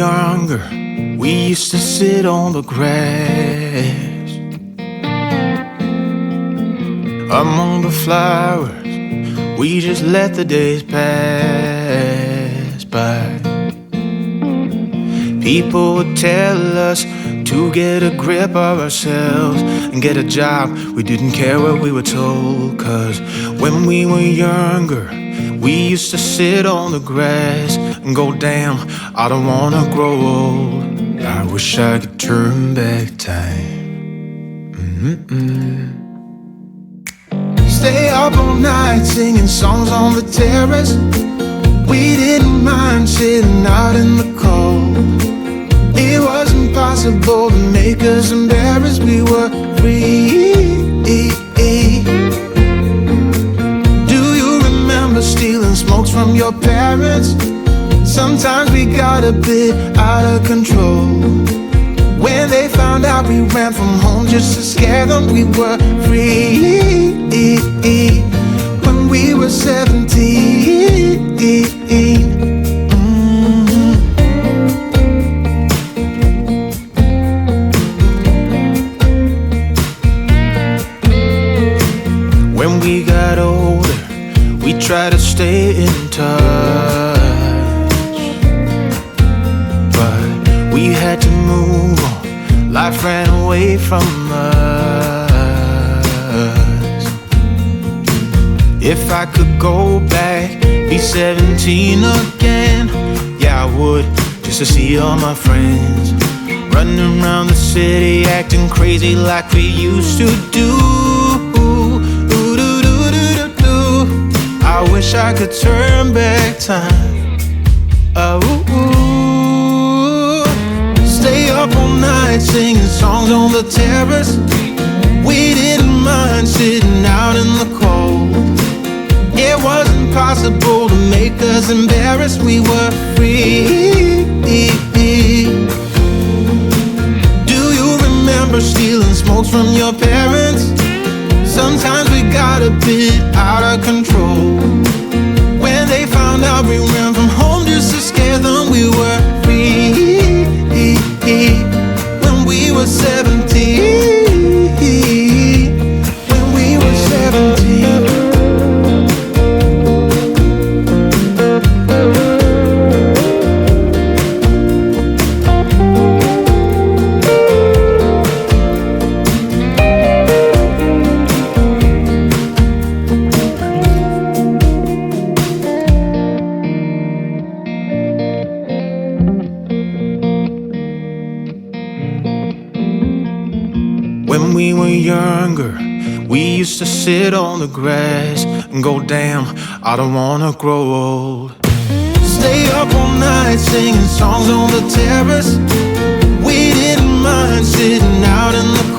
younger, we used to sit on the grass among the flowers. We just let the days pass by. People would tell us to get a grip of ourselves and get a job. We didn't care what we were told, 'cause when we were younger, we used to sit on the grass and go, damn, I don't wanna grow old. I wish I could turn back time. Stay up all night singing songs on the terrace. We didn't mind sitting out in the cold. It wasn't possible to make us embarrassed. We were free. Do you remember stealing smokes from your parents? Sometimes we got a bit out of control. When they found out we ran from home just to scare them, we were free. When we were 17. When we got older, we tried to stay in touch, but we had to move on. Life ran away from us. If I could go back, be 17 again, yeah I would, just to see all my friends running around the city, acting crazy like we used to do. I wish I could turn back time. Stay up all night singing songs on the terrace. We didn't mind sitting out in the cold. It wasn't possible to make us embarrassed. We were free. Do you remember stealing smokes from your parents? Sometimes we got a bit out of control. When they found out we ran from home just to scare them, we were free. When we were 17. When we were 17. When we were younger, we used to sit on the grass and go, damn, I don't wanna grow old. Stay up all night singing songs on the terrace. We didn't mind sitting out in the